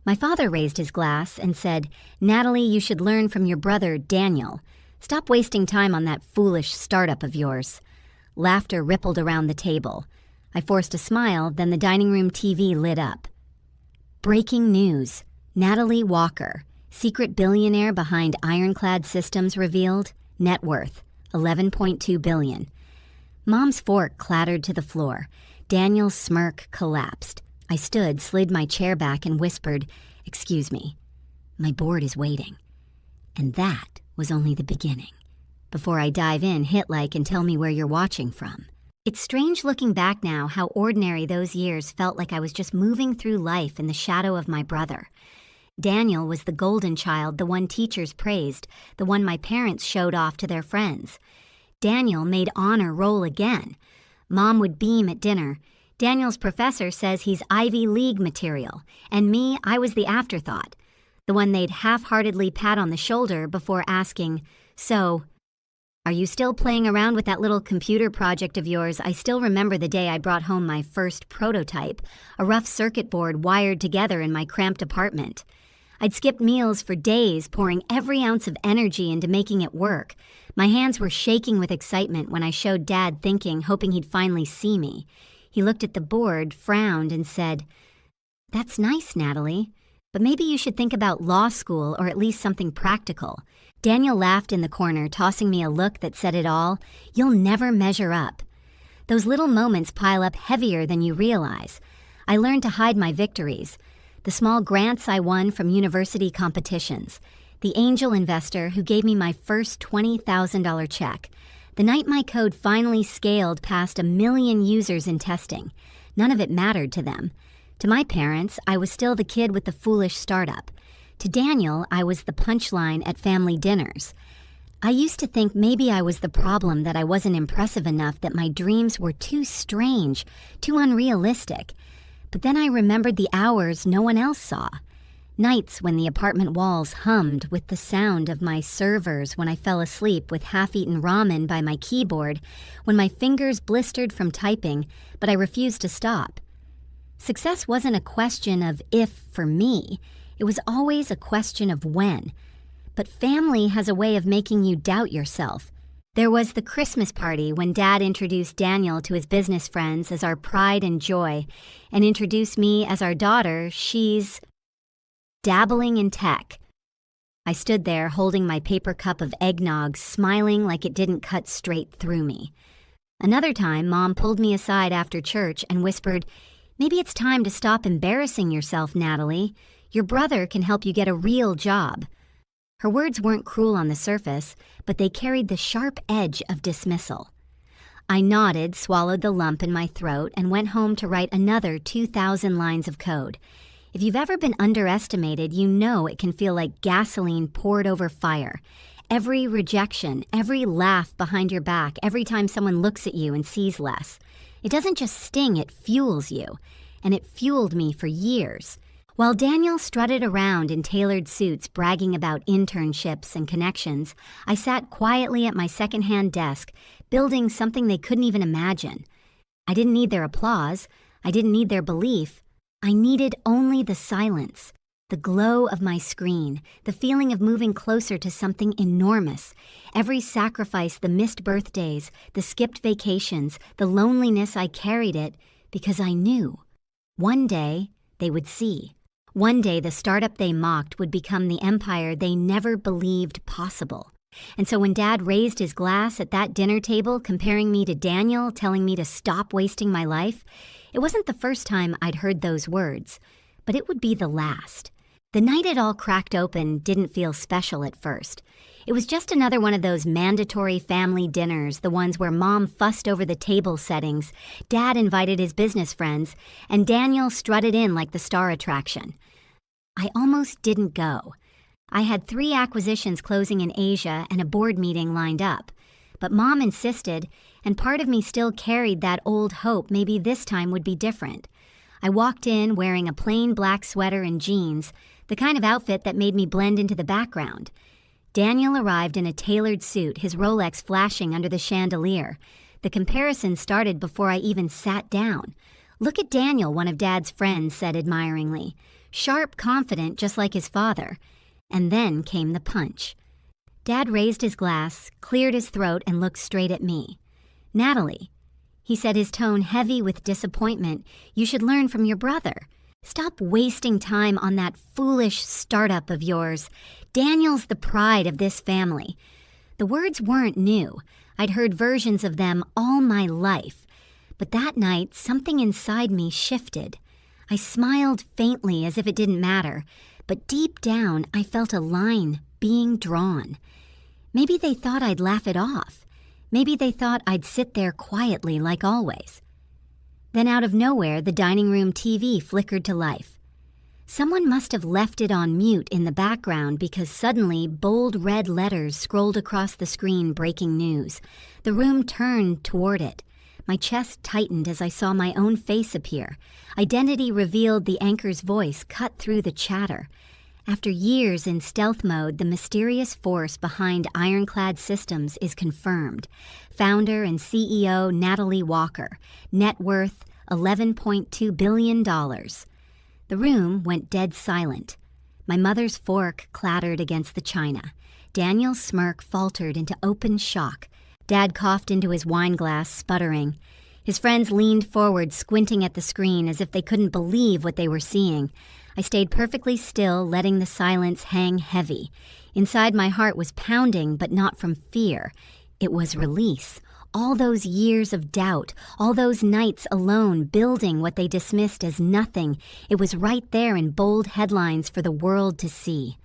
My father raised his glass and said, "Natalie, you should learn from your brother, Daniel. Stop wasting time on that foolish startup of yours." Laughter rippled around the table. I forced a smile, then the dining room TV lit up. Breaking news. Natalie Walker, secret billionaire behind Ironclad Systems revealed, net worth, $11.2 billion. Mom's fork clattered to the floor. Daniel's smirk collapsed. I stood, slid my chair back, and whispered, "Excuse me. My board is waiting." And that was only the beginning. Before I dive in, hit like and tell me where you're watching from. It's strange looking back now how ordinary those years felt, like I was just moving through life in the shadow of my brother. Daniel was the golden child, the one teachers praised, the one my parents showed off to their friends. Daniel made honor roll again. Mom would beam at dinner. Daniel's professor says he's Ivy League material, and me, I was the afterthought, the one they'd half-heartedly pat on the shoulder before asking, "So, are you still playing around with that little computer project of yours?" I still remember the day I brought home my first prototype, a rough circuit board wired together in my cramped apartment. I'd skipped meals for days, pouring every ounce of energy into making it work. My hands were shaking with excitement when I showed Dad, thinking, hoping he'd finally see me. He looked at the board, frowned, and said, "That's nice, Natalie, but maybe you should think about law school or at least something practical." Daniel laughed in the corner, tossing me a look that said it all. "You'll never measure up." Those little moments pile up heavier than you realize. I learned to hide my victories. The small grants I won from university competitions. The angel investor who gave me my first $20,000 check. The night my code finally scaled past 1 million users in testing. None of it mattered to them. To my parents, I was still the kid with the foolish startup. To Daniel, I was the punchline at family dinners. I used to think maybe I was the problem, that I wasn't impressive enough, that my dreams were too strange, too unrealistic. But then I remembered the hours no one else saw. Nights when the apartment walls hummed with the sound of my servers, when I fell asleep with half-eaten ramen by my keyboard, when my fingers blistered from typing, but I refused to stop. Success wasn't a question of if for me. It was always a question of when. But family has a way of making you doubt yourself. There was the Christmas party when Dad introduced Daniel to his business friends as our pride and joy, and introduced me as our daughter. She's dabbling in tech. I stood there holding my paper cup of eggnog, smiling like it didn't cut straight through me. Another time, Mom pulled me aside after church and whispered, "Maybe it's time to stop embarrassing yourself, Natalie. Your brother can help you get a real job." Her words weren't cruel on the surface, but they carried the sharp edge of dismissal. I nodded, swallowed the lump in my throat, and went home to write another 2,000 lines of code. If you've ever been underestimated, you know it can feel like gasoline poured over fire. Every rejection, every laugh behind your back, every time someone looks at you and sees less. It doesn't just sting, it fuels you. And it fueled me for years. While Daniel strutted around in tailored suits bragging about internships and connections, I sat quietly at my secondhand desk, building something they couldn't even imagine. I didn't need their applause. I didn't need their belief. I needed only the silence, the glow of my screen, the feeling of moving closer to something enormous. Every sacrifice, the missed birthdays, the skipped vacations, the loneliness, I carried it because I knew. One day, they would see. One day, the startup they mocked would become the empire they never believed possible. And so when Dad raised his glass at that dinner table, comparing me to Daniel, telling me to stop wasting my life, it wasn't the first time I'd heard those words, but it would be the last. The night it all cracked open didn't feel special at first. It was just another one of those mandatory family dinners, the ones where Mom fussed over the table settings, Dad invited his business friends, and Daniel strutted in like the star attraction. I almost didn't go. I had 3 acquisitions closing in Asia and a board meeting lined up. But Mom insisted, and part of me still carried that old hope maybe this time would be different. I walked in wearing a plain black sweater and jeans, the kind of outfit that made me blend into the background. Daniel arrived in a tailored suit, his Rolex flashing under the chandelier. The comparison started before I even sat down. "Look at Daniel," one of Dad's friends said admiringly. sharp, confident, just like his father. And then came the punch. Dad raised his glass, cleared his throat, and looked straight at me. "Natalie," he said, his tone heavy with disappointment, "you should learn from your brother. Stop wasting time on that foolish startup of yours. Daniel's the pride of this family." The words weren't new. I'd heard versions of them all my life. But that night, something inside me shifted. I smiled faintly as if it didn't matter, but deep down I felt a line being drawn. Maybe they thought I'd laugh it off. Maybe they thought I'd sit there quietly like always. Then out of nowhere, the dining room TV flickered to life. Someone must have left it on mute in the background because suddenly bold red letters scrolled across the screen, breaking news. The room turned toward it. My chest tightened as I saw my own face appear. Identity revealed, the anchor's voice cut through the chatter. After years in stealth mode, the mysterious force behind Ironclad Systems is confirmed. Founder and CEO Natalie Walker, net worth $11.2 billion. The room went dead silent. My mother's fork clattered against the china. Daniel's smirk faltered into open shock. Dad coughed into his wine glass, sputtering. His friends leaned forward, squinting at the screen as if they couldn't believe what they were seeing. I stayed perfectly still, letting the silence hang heavy. Inside, my heart was pounding, but not from fear. It was release. All those years of doubt, all those nights alone, building what they dismissed as nothing, it was right there in bold headlines for the world to see.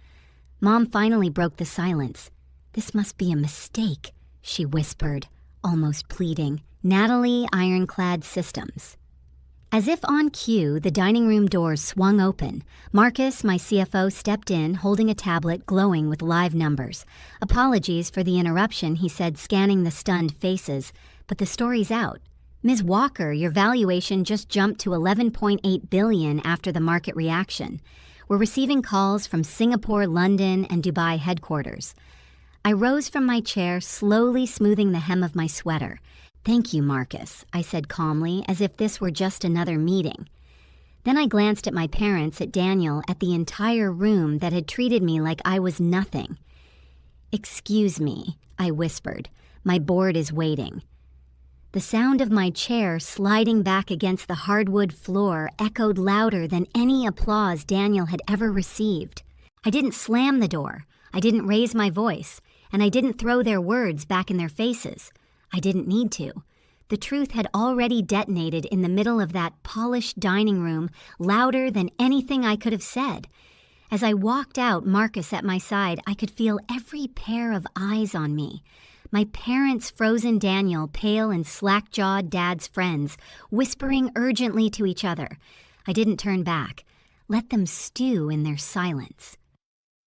Mom finally broke the silence. "This must be a mistake," she whispered, almost pleading. "Natalie, Ironclad Systems." As if on cue, the dining room doors swung open. Marcus, my CFO, stepped in, holding a tablet glowing with live numbers. "Apologies for the interruption," he said, scanning the stunned faces. "But the story's out. Ms. Walker, your valuation just jumped to $11.8 billion after the market reaction. We're receiving calls from Singapore, London, and Dubai headquarters." I rose from my chair, slowly smoothing the hem of my sweater. "Thank you, Marcus," I said calmly, as if this were just another meeting. Then I glanced at my parents, at Daniel, at the entire room that had treated me like I was nothing. "Excuse me," I whispered. "My board is waiting." The sound of my chair sliding back against the hardwood floor echoed louder than any applause Daniel had ever received. I didn't slam the door. I didn't raise my voice. And I didn't throw their words back in their faces. I didn't need to. The truth had already detonated in the middle of that polished dining room, louder than anything I could have said. As I walked out, Marcus at my side, I could feel every pair of eyes on me. My parents' frozen Daniel, pale and slack-jawed Dad's friends, whispering urgently to each other. I didn't turn back. Let them stew in their silence.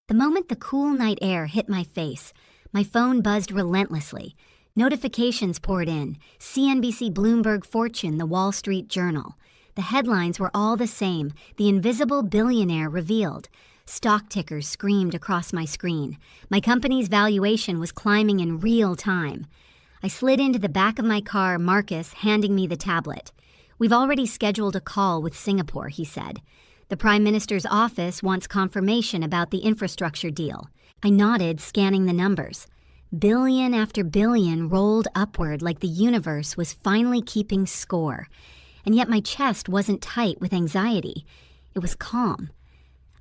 The moment the cool night air hit my face, my phone buzzed relentlessly. Notifications poured in. CNBC, Bloomberg, Fortune, the Wall Street Journal. The headlines were all the same. The invisible billionaire revealed. Stock tickers screamed across my screen. My company's valuation was climbing in real time. I slid into the back of my car, Marcus handing me the tablet. "We've already scheduled a call with Singapore," he said. "The Prime Minister's office wants confirmation about the infrastructure deal." I nodded, scanning the numbers. Billion after billion rolled upward like the universe was finally keeping score. And yet my chest wasn't tight with anxiety. It was calm.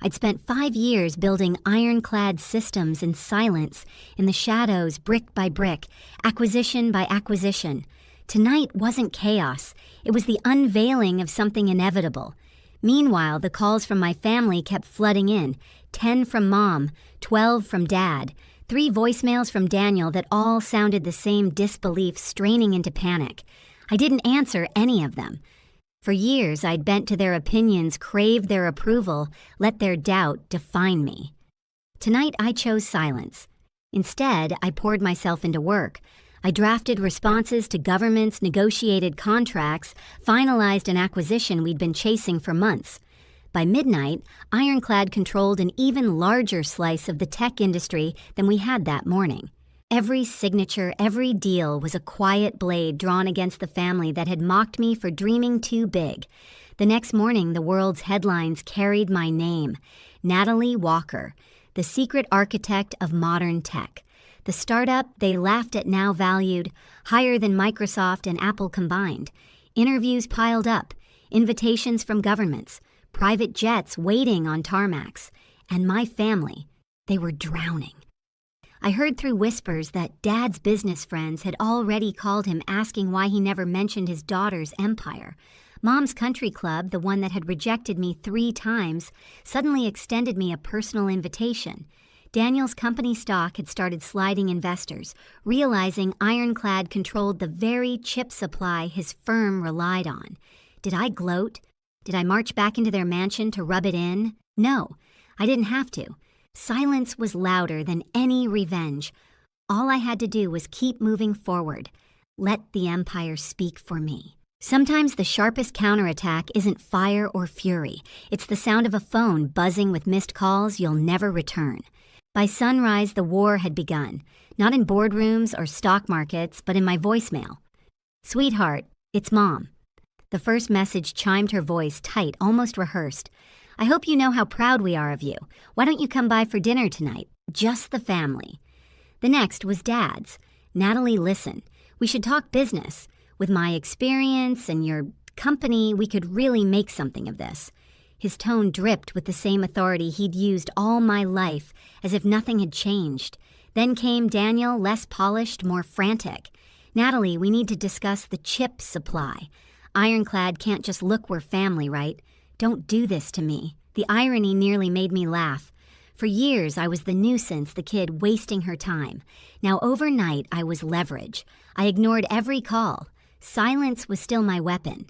I'd spent 5 years building Ironclad Systems in silence, in the shadows, brick by brick, acquisition by acquisition. Tonight wasn't chaos. It was the unveiling of something inevitable. Meanwhile, the calls from my family kept flooding in. 10 from Mom, 12 from Dad, 3 voicemails from Daniel that all sounded the same disbelief, straining into panic. I didn't answer any of them. For years, I'd bent to their opinions, craved their approval, let their doubt define me. Tonight, I chose silence. Instead, I poured myself into work. I drafted responses to governments, negotiated contracts, finalized an acquisition we'd been chasing for months. By midnight, Ironclad controlled an even larger slice of the tech industry than we had that morning. Every signature, every deal was a quiet blade drawn against the family that had mocked me for dreaming too big. The next morning, the world's headlines carried my name, Natalie Walker, the secret architect of modern tech. The startup they laughed at now valued higher than Microsoft and Apple combined. Interviews piled up, invitations from governments, private jets waiting on tarmacs, and my family, they were drowning. I heard through whispers that Dad's business friends had already called him asking why he never mentioned his daughter's empire. Mom's country club, the one that had rejected me 3 times, suddenly extended me a personal invitation. Daniel's company stock had started sliding investors, realizing Ironclad controlled the very chip supply his firm relied on. Did I gloat? Did I march back into their mansion to rub it in? No, I didn't have to. Silence was louder than any revenge. All I had to do was keep moving forward. Let the empire speak for me. Sometimes the sharpest counterattack isn't fire or fury. It's the sound of a phone buzzing with missed calls you'll never return. By sunrise, the war had begun, not in boardrooms or stock markets, but in my voicemail. "Sweetheart, it's Mom." The first message chimed her voice tight, almost rehearsed. "I hope you know how proud we are of you. Why don't you come by for dinner tonight? Just the family." The next was Dad's. "Natalie, listen. We should talk business. With my experience and your company, we could really make something of this." His tone dripped with the same authority he'd used all my life, as if nothing had changed. Then came Daniel, less polished, more frantic. "Natalie, we need to discuss the chip supply. Ironclad can't just look we're family, right? Don't do this to me." The irony nearly made me laugh. For years, I was the nuisance, the kid wasting her time. Now overnight, I was leverage. I ignored every call. Silence was still my weapon.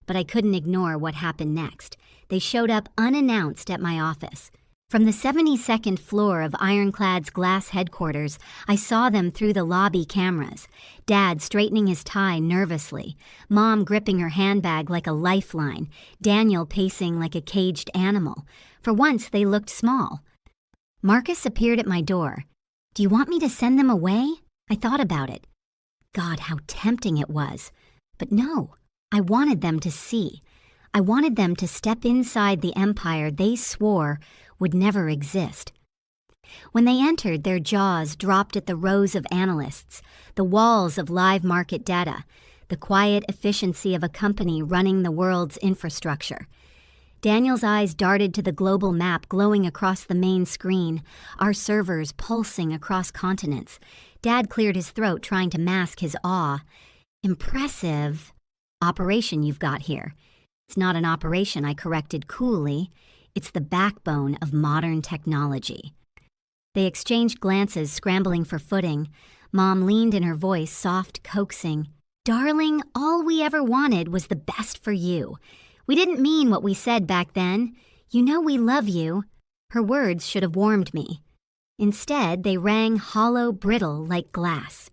But I couldn't ignore what happened next. They showed up unannounced at my office. From the 72nd floor of Ironclad's glass headquarters, I saw them through the lobby cameras. Dad straightening his tie nervously, Mom gripping her handbag like a lifeline, Daniel pacing like a caged animal. For once, they looked small. Marcus appeared at my door. "Do you want me to send them away?" I thought about it. God, how tempting it was. But no, I wanted them to see. I wanted them to step inside the empire they swore would never exist. When they entered, their jaws dropped at the rows of analysts, the walls of live market data, the quiet efficiency of a company running the world's infrastructure. Daniel's eyes darted to the global map glowing across the main screen, our servers pulsing across continents. Dad cleared his throat, trying to mask his awe. "Impressive operation you've got here." "It's not an operation," I corrected coolly. "It's the backbone of modern technology." They exchanged glances, scrambling for footing. Mom leaned in her voice, soft, coaxing. "Darling, all we ever wanted was the best for you. We didn't mean what we said back then. You know we love you." Her words should have warmed me. Instead, they rang hollow, brittle, like glass.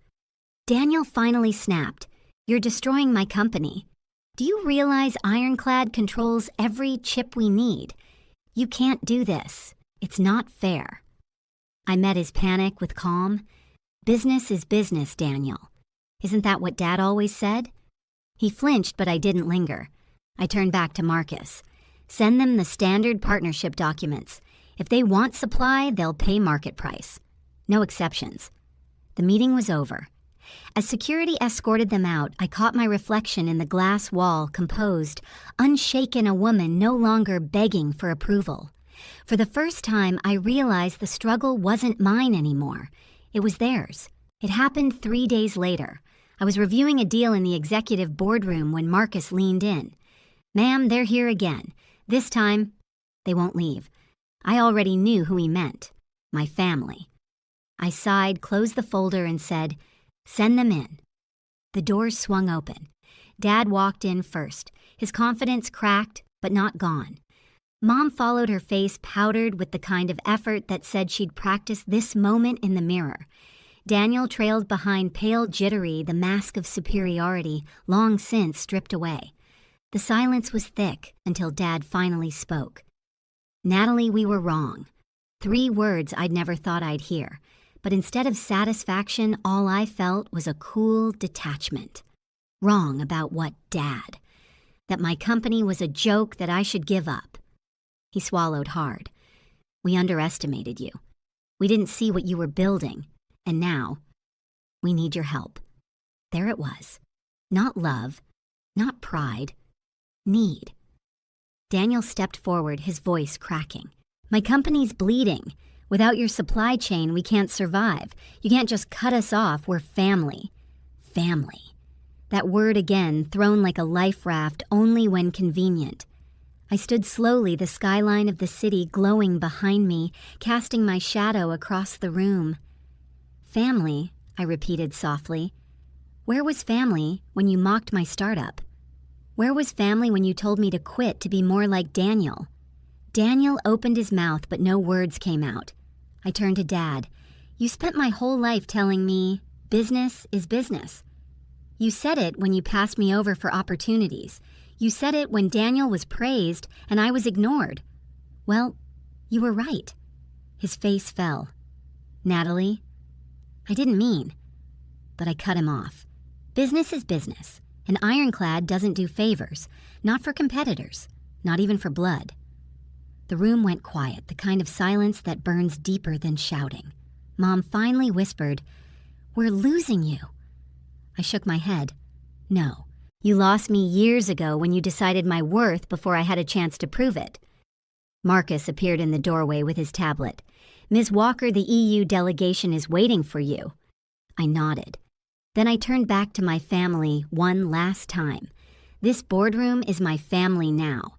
Daniel finally snapped. "You're destroying my company. Do you realize Ironclad controls every chip we need? You can't do this. It's not fair." I met his panic with calm. "Business is business, Daniel. Isn't that what Dad always said?" He flinched, but I didn't linger. I turned back to Marcus. "Send them the standard partnership documents. If they want supply, they'll pay market price. No exceptions." The meeting was over. As security escorted them out, I caught my reflection in the glass wall, composed, unshaken, a woman no longer begging for approval. For the first time, I realized the struggle wasn't mine anymore. It was theirs. It happened 3 days later. I was reviewing a deal in the executive boardroom when Marcus leaned in. "Ma'am, they're here again. This time, they won't leave." I already knew who he meant. My family. I sighed, closed the folder, and said, "Send them in." The doors swung open. Dad walked in first, his confidence cracked, but not gone. Mom followed, her face powdered with the kind of effort that said she'd practiced this moment in the mirror. Daniel trailed behind, pale, jittery, the mask of superiority long since stripped away. The silence was thick until Dad finally spoke. "Natalie, we were wrong." 3 words I'd never thought I'd hear. But instead of satisfaction, all I felt was a cool detachment. Wrong about what, Dad? That my company was a joke that I should give up. He swallowed hard. We underestimated you. We didn't see what you were building, and now we need your help. There it was. Not love, not pride, need. Daniel stepped forward, his voice cracking. My company's bleeding. Without your supply chain, we can't survive. You can't just cut us off. We're family. Family. That word again, thrown like a life raft only when convenient. I stood slowly, the skyline of the city glowing behind me, casting my shadow across the room. Family, I repeated softly. Where was family when you mocked my startup? Where was family when you told me to quit to be more like Daniel? Daniel opened his mouth, but no words came out. I turned to Dad. You spent my whole life telling me, business is business. You said it when you passed me over for opportunities. You said it when Daniel was praised and I was ignored. Well, you were right. His face fell. Natalie, I didn't mean. But I cut him off. Business is business. An ironclad doesn't do favors. Not for competitors. Not even for blood. The room went quiet, the kind of silence that burns deeper than shouting. Mom finally whispered, We're losing you. I shook my head. No, you lost me years ago when you decided my worth before I had a chance to prove it. Marcus appeared in the doorway with his tablet. Ms. Walker, the EU delegation is waiting for you. I nodded. Then I turned back to my family one last time. This boardroom is my family now.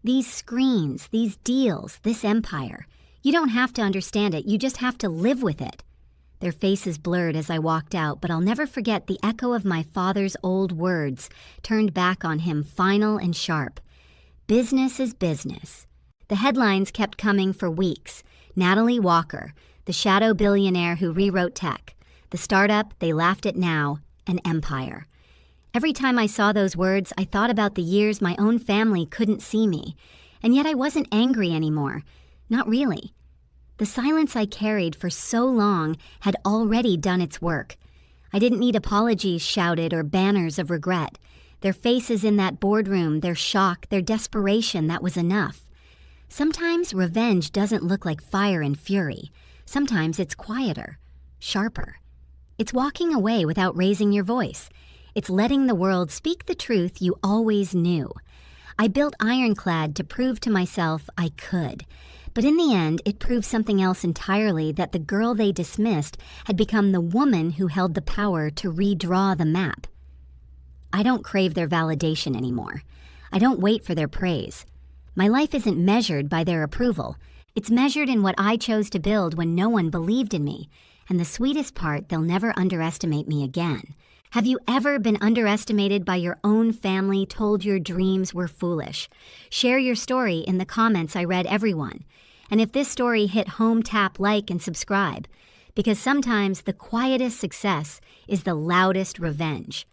These screens, these deals, this empire. You don't have to understand it, you just have to live with it. Their faces blurred as I walked out, but I'll never forget the echo of my father's old words, turned back on him, final and sharp. Business is business. The headlines kept coming for weeks. Natalie Walker, the shadow billionaire who rewrote tech. The startup they laughed at now, an empire. Every time I saw those words, I thought about the years my own family couldn't see me. And yet I wasn't angry anymore. Not really. The silence I carried for so long had already done its work. I didn't need apologies shouted or banners of regret. Their faces in that boardroom, their shock, their desperation, that was enough. Sometimes revenge doesn't look like fire and fury. Sometimes it's quieter, sharper. It's walking away without raising your voice. It's letting the world speak the truth you always knew. I built Ironclad to prove to myself I could. But in the end, it proved something else entirely, that the girl they dismissed had become the woman who held the power to redraw the map. I don't crave their validation anymore. I don't wait for their praise. My life isn't measured by their approval. It's measured in what I chose to build when no one believed in me. And the sweetest part, they'll never underestimate me again. Have you ever been underestimated by your own family, told your dreams were foolish? Share your story in the comments. I read everyone. And if this story hit home, tap like and subscribe. Because sometimes the quietest success is the loudest revenge.